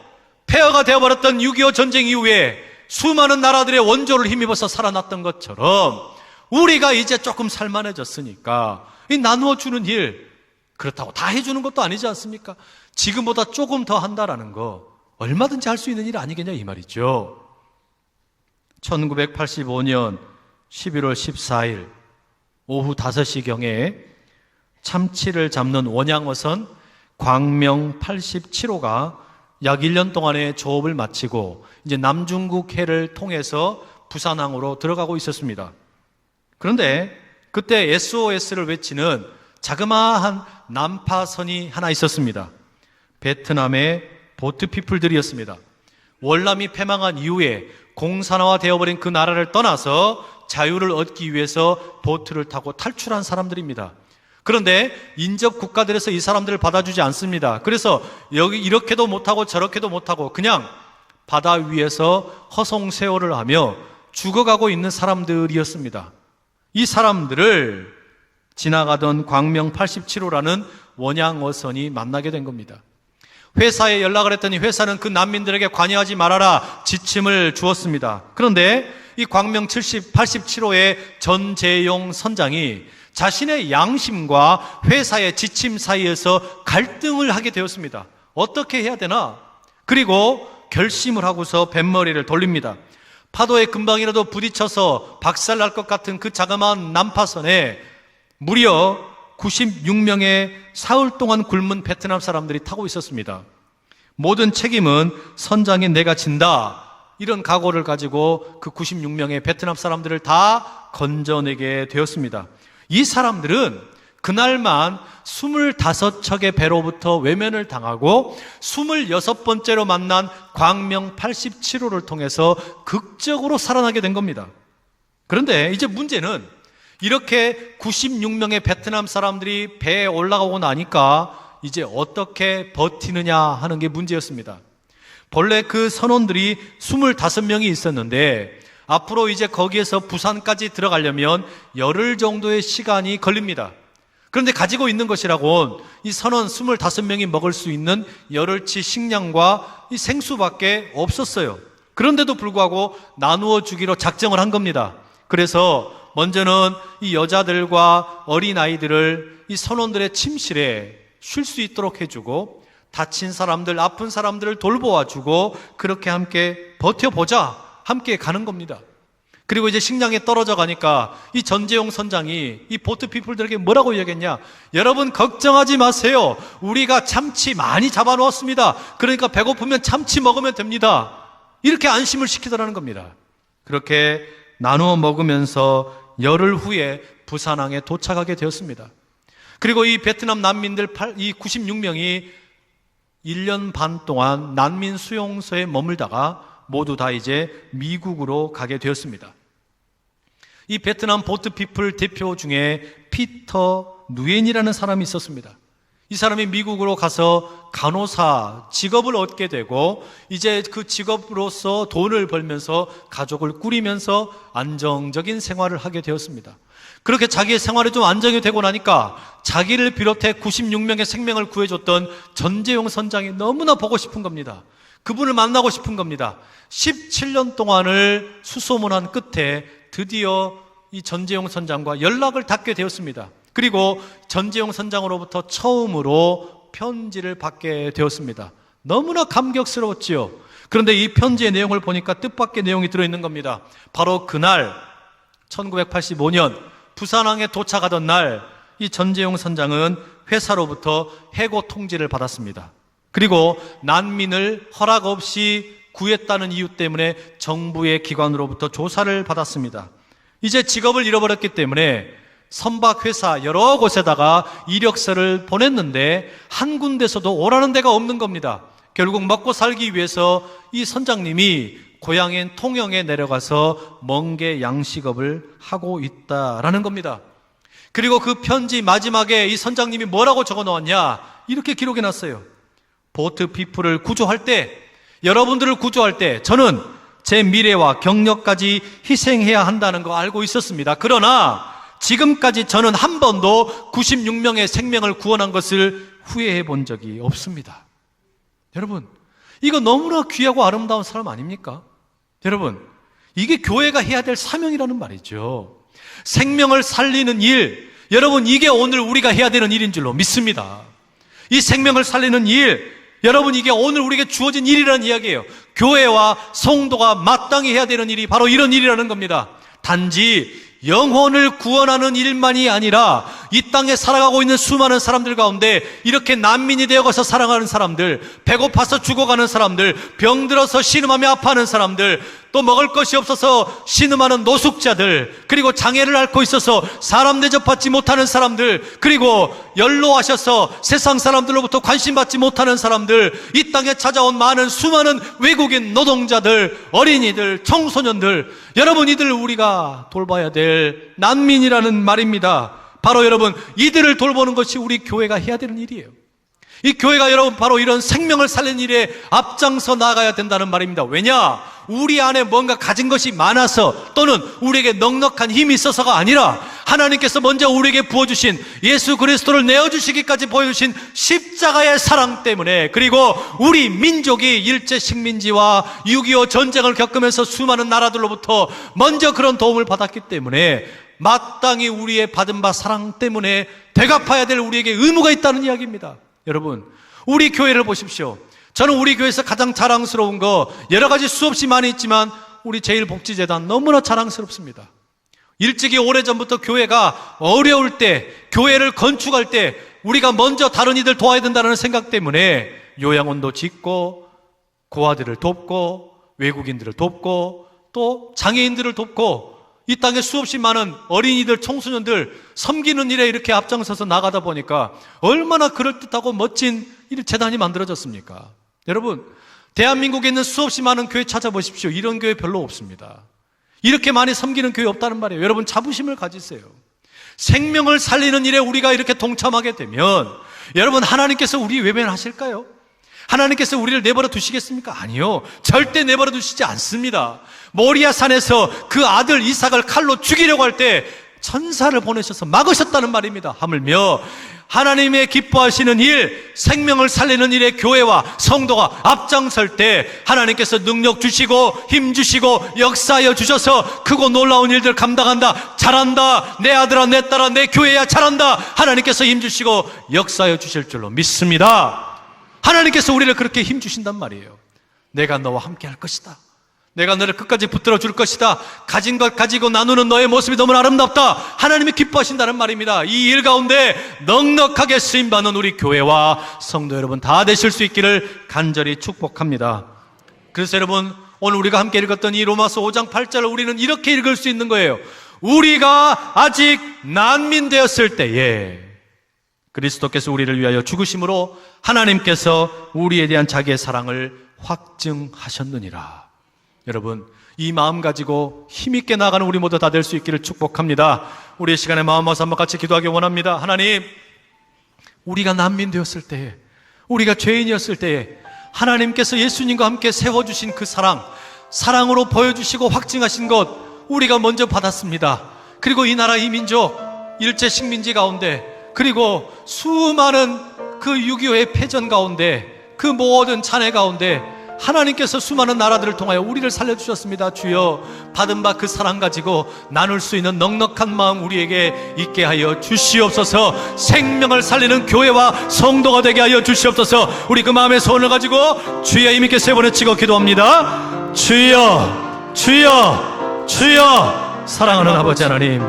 A: 폐허가 되어버렸던 6.25 전쟁 이후에 수많은 나라들의 원조를 힘입어서 살아났던 것처럼 우리가 이제 조금 살만해졌으니까 이 나누어 주는 일, 그렇다고 다 해주는 것도 아니지 않습니까? 지금보다 조금 더 한다라는 거 얼마든지 할 수 있는 일 아니겠냐 이 말이죠. 1985년 11월 14일 오후 5시경에 참치를 잡는 원양어선 광명 87호가 약 1년 동안의 조업을 마치고 이제 남중국 해를 통해서 부산항으로 들어가고 있었습니다. 그런데 그때 SOS를 외치는 자그마한 난파선이 하나 있었습니다. 베트남의 보트피플들이었습니다. 월남이 패망한 이후에 공산화가 되어버린 그 나라를 떠나서 자유를 얻기 위해서 보트를 타고 탈출한 사람들입니다. 그런데 인접 국가들에서 이 사람들을 받아주지 않습니다. 그래서 여기 이렇게도 못하고 저렇게도 못하고 그냥 바다 위에서 허송세월을 하며 죽어가고 있는 사람들이었습니다. 이 사람들을 지나가던 광명 87호라는 원양어선이 만나게 된 겁니다. 회사에 연락을 했더니 회사는 그 난민들에게 관여하지 말아라 지침을 주었습니다. 그런데 이 광명 87호의 전재용 선장이 자신의 양심과 회사의 지침 사이에서 갈등을 하게 되었습니다. 어떻게 해야 되나? 그리고 결심을 하고서 뱃머리를 돌립니다. 파도에 금방이라도 부딪혀서 박살날 것 같은 그 자그마한 난파선에 무려 96명의 사흘 동안 굶은 베트남 사람들이 타고 있었습니다. 모든 책임은 선장인 내가 진다, 이런 각오를 가지고 그 96명의 베트남 사람들을 다 건져내게 되었습니다. 이 사람들은 그날만 25척의 배로부터 외면을 당하고 26번째로 만난 광명 87호를 통해서 극적으로 살아나게 된 겁니다. 그런데 이제 문제는 이렇게 96명의 베트남 사람들이 배에 올라가고 나니까 이제 어떻게 버티느냐 하는 게 문제였습니다. 본래 그 선원들이 25명이 있었는데 앞으로 이제 거기에서 부산까지 들어가려면 열흘 정도의 시간이 걸립니다. 그런데 가지고 있는 것이라곤 이 선원 25명이 먹을 수 있는 열흘치 식량과 이 생수밖에 없었어요. 그런데도 불구하고 나누어 주기로 작정을 한 겁니다. 그래서 먼저는 이 여자들과 어린아이들을 이 선원들의 침실에 쉴 수 있도록 해주고, 다친 사람들, 아픈 사람들을 돌보아주고, 그렇게 함께 버텨보자, 함께 가는 겁니다. 그리고 이제 식량이 떨어져 가니까 이 전재용 선장이 이 보트 피플들에게 뭐라고 이야기했냐? 여러분 걱정하지 마세요. 우리가 참치 많이 잡아놓았습니다. 그러니까 배고프면 참치 먹으면 됩니다. 이렇게 안심을 시키더라는 겁니다. 그렇게 나누어 먹으면서 열흘 후에 부산항에 도착하게 되었습니다. 그리고 이 베트남 난민들 이 96명이 1년 반 동안 난민 수용소에 머물다가 모두 다 이제 미국으로 가게 되었습니다. 이 베트남 보트피플 대표 중에 피터 누엔이라는 사람이 있었습니다. 이 사람이 미국으로 가서 간호사 직업을 얻게 되고 이제 그 직업으로서 돈을 벌면서 가족을 꾸리면서 안정적인 생활을 하게 되었습니다. 그렇게 자기의 생활이 좀 안정이 되고 나니까 자기를 비롯해 96명의 생명을 구해줬던 전재용 선장이 너무나 보고 싶은 겁니다. 그분을 만나고 싶은 겁니다. 17년 동안을 수소문한 끝에 드디어 이 전재용 선장과 연락을 닿게 되었습니다. 그리고 전재용 선장으로부터 처음으로 편지를 받게 되었습니다. 너무나 감격스러웠지요. 그런데 이 편지의 내용을 보니까 뜻밖의 내용이 들어있는 겁니다. 바로 그날 1985년 부산항에 도착하던 날 이 전재용 선장은 회사로부터 해고 통지를 받았습니다. 그리고 난민을 허락 없이 구했다는 이유 때문에 정부의 기관으로부터 조사를 받았습니다. 이제 직업을 잃어버렸기 때문에 선박회사 여러 곳에다가 이력서를 보냈는데 한 군데서도 오라는 데가 없는 겁니다. 결국 먹고 살기 위해서 이 선장님이 고향인 통영에 내려가서 멍게 양식업을 하고 있다라는 겁니다. 그리고 그 편지 마지막에 이 선장님이 뭐라고 적어 놓았냐? 이렇게 기록해 놨어요. 보트 피플을 구조할 때, 여러분들을 구조할 때 저는 제 미래와 경력까지 희생해야 한다는 거 알고 있었습니다. 그러나 지금까지 저는 한 번도 96명의 생명을 구원한 것을 후회해 본 적이 없습니다. 여러분, 이거 너무나 귀하고 아름다운 사람 아닙니까? 여러분, 이게 교회가 해야 될 사명이라는 말이죠. 생명을 살리는 일, 여러분 이게 오늘 우리가 해야 되는 일인 줄로 믿습니다. 이 생명을 살리는 일, 여러분 이게 오늘 우리에게 주어진 일이라는 이야기예요. 교회와 성도가 마땅히 해야 되는 일이 바로 이런 일이라는 겁니다. 단지 영혼을 구원하는 일만이 아니라 이 땅에 살아가고 있는 수많은 사람들 가운데 이렇게 난민이 되어가서 살아가는 사람들, 배고파서 죽어가는 사람들, 병들어서 신음하며 아파하는 사람들, 또 먹을 것이 없어서 신음하는 노숙자들, 그리고 장애를 앓고 있어서 사람 대접받지 못하는 사람들, 그리고 연로하셔서 세상 사람들로부터 관심받지 못하는 사람들, 이 땅에 찾아온 많은 수많은 외국인 노동자들, 어린이들, 청소년들, 여러분 이들 우리가 돌봐야 될 난민이라는 말입니다. 바로 여러분 이들을 돌보는 것이 우리 교회가 해야 되는 일이에요. 이 교회가 여러분 바로 이런 생명을 살리는 일에 앞장서 나가야 된다는 말입니다. 왜냐? 우리 안에 뭔가 가진 것이 많아서 또는 우리에게 넉넉한 힘이 있어서가 아니라 하나님께서 먼저 우리에게 부어주신 예수 그리스도를 내어주시기까지 보여주신 십자가의 사랑 때문에, 그리고 우리 민족이 일제 식민지와 6.25 전쟁을 겪으면서 수많은 나라들로부터 먼저 그런 도움을 받았기 때문에 마땅히 우리의 받은 바 사랑 때문에 되갚아야 될 우리에게 의무가 있다는 이야기입니다. 여러분, 우리 교회를 보십시오. 저는 우리 교회에서 가장 자랑스러운 거 여러 가지 수없이 많이 있지만 우리 제일복지재단 너무나 자랑스럽습니다. 일찍이 오래전부터 교회가 어려울 때, 교회를 건축할 때 우리가 먼저 다른 이들 도와야 된다는 생각 때문에 요양원도 짓고 고아들을 돕고 외국인들을 돕고 또 장애인들을 돕고 이 땅에 수없이 많은 어린이들, 청소년들 섬기는 일에 이렇게 앞장서서 나가다 보니까 얼마나 그럴듯하고 멋진 재단이 만들어졌습니까? 여러분, 대한민국에 있는 수없이 많은 교회 찾아보십시오. 이런 교회 별로 없습니다. 이렇게 많이 섬기는 교회 없다는 말이에요. 여러분, 자부심을 가지세요. 생명을 살리는 일에 우리가 이렇게 동참하게 되면 여러분, 하나님께서 우리 외면하실까요? 하나님께서 우리를 내버려 두시겠습니까? 아니요, 절대 내버려 두시지 않습니다. 모리아 산에서 그 아들 이삭을 칼로 죽이려고 할 때 천사를 보내셔서 막으셨다는 말입니다. 하물며 하나님의 기뻐하시는 일, 생명을 살리는 일에 교회와 성도가 앞장설 때 하나님께서 능력 주시고 힘 주시고 역사하여 주셔서 크고 놀라운 일들 감당한다, 잘한다, 내 아들아, 내 딸아, 내 교회야 잘한다, 하나님께서 힘 주시고 역사하여 주실 줄로 믿습니다. 하나님께서 우리를 그렇게 힘 주신단 말이에요. 내가 너와 함께 할 것이다, 내가 너를 끝까지 붙들어 줄 것이다, 가진 것 가지고 나누는 너의 모습이 너무나 아름답다, 하나님이 기뻐하신다는 말입니다. 이 일 가운데 넉넉하게 쓰임받는 우리 교회와 성도 여러분 다 되실 수 있기를 간절히 축복합니다. 그래서 여러분, 오늘 우리가 함께 읽었던 이 로마서 5장 8절을 우리는 이렇게 읽을 수 있는 거예요. 우리가 아직 난민 되었을 때에 그리스도께서 우리를 위하여 죽으심으로 하나님께서 우리에 대한 자기의 사랑을 확증하셨느니라. 여러분, 이 마음 가지고 힘있게 나가는 우리 모두 다 될 수 있기를 축복합니다. 우리의 시간에 마음 모아서 한번 같이 기도하기 원합니다. 하나님, 우리가 난민 되었을 때에, 우리가 죄인이었을 때에 하나님께서 예수님과 함께 세워주신 그 사랑으로 보여주시고 확증하신 것 우리가 먼저 받았습니다. 그리고 이 나라 이 민족 일제 식민지 가운데, 그리고 수많은 그 6.25의 패전 가운데, 그 모든 잔해 가운데 하나님께서 수많은 나라들을 통하여 우리를 살려주셨습니다. 주여, 받은 바 그 사랑 가지고 나눌 수 있는 넉넉한 마음 우리에게 있게 하여 주시옵소서. 생명을 살리는 교회와 성도가 되게 하여 주시옵소서. 우리 그 마음의 소원을 가지고 주여 힘있게 세 번을 치고 기도합니다. 주여, 주여, 주여. 사랑하는 아버지 하나님,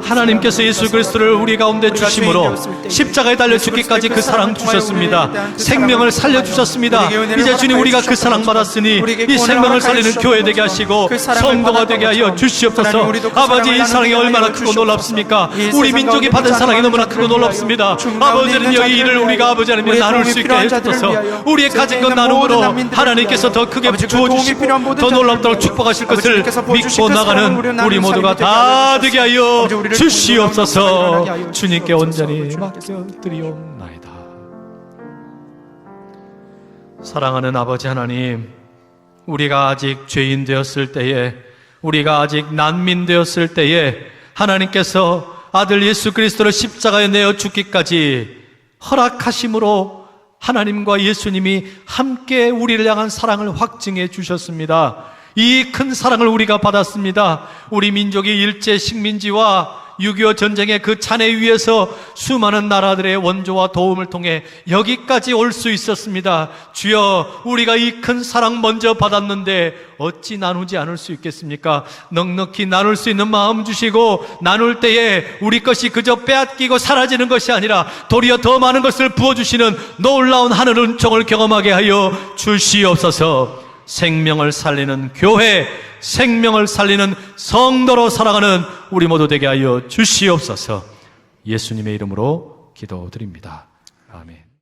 A: 하나님께서 예수 그리스도를 우리 가운데 주심으로 십자가에 달려 죽기까지 그 사랑 주셨습니다. 생명을 살려주셨습니다. 이제 주님, 우리가 그 사랑 받았으니 이 생명을 살리는 교회 되게 하시고 성도가 되게 하여 주시옵소서. 아버지, 이 사랑이 얼마나 크고 놀랍습니까? 우리 민족이 받은 사랑이 너무나 크고 놀랍습니다. 아버지는요, 이 일을 우리가 아버지 하나님 나눌 수 있게 해주셔서 우리의 가진 것 나눔으로 하나님께서 더 크게 주어주시고 더 놀랍도록 축복하실 것을 믿고 나가는 우리 모두가 다 되게 하여 주시옵소서. 주님께 온전히 맡겨드리옵나이다. 사랑하는 아버지 하나님, 우리가 아직 죄인 되었을 때에, 우리가 아직 난민 되었을 때에 하나님께서 아들 예수 그리스도를 십자가에 내어 죽기까지 허락하심으로 하나님과 예수님이 함께 우리를 향한 사랑을 확증해 주셨습니다. 이 큰 사랑을 우리가 받았습니다. 우리 민족이 일제 식민지와 6.25 전쟁의 그 잔해 위에서 수많은 나라들의 원조와 도움을 통해 여기까지 올 수 있었습니다. 주여, 우리가 이 큰 사랑 먼저 받았는데 어찌 나누지 않을 수 있겠습니까? 넉넉히 나눌 수 있는 마음 주시고, 나눌 때에 우리 것이 그저 빼앗기고 사라지는 것이 아니라 도리어 더 많은 것을 부어주시는 놀라운 하늘 은총을 경험하게 하여 주시옵소서. 생명을 살리는 교회, 생명을 살리는 성도로 살아가는 우리 모두 되게 하여 주시옵소서. 예수님의 이름으로 기도드립니다. 아멘.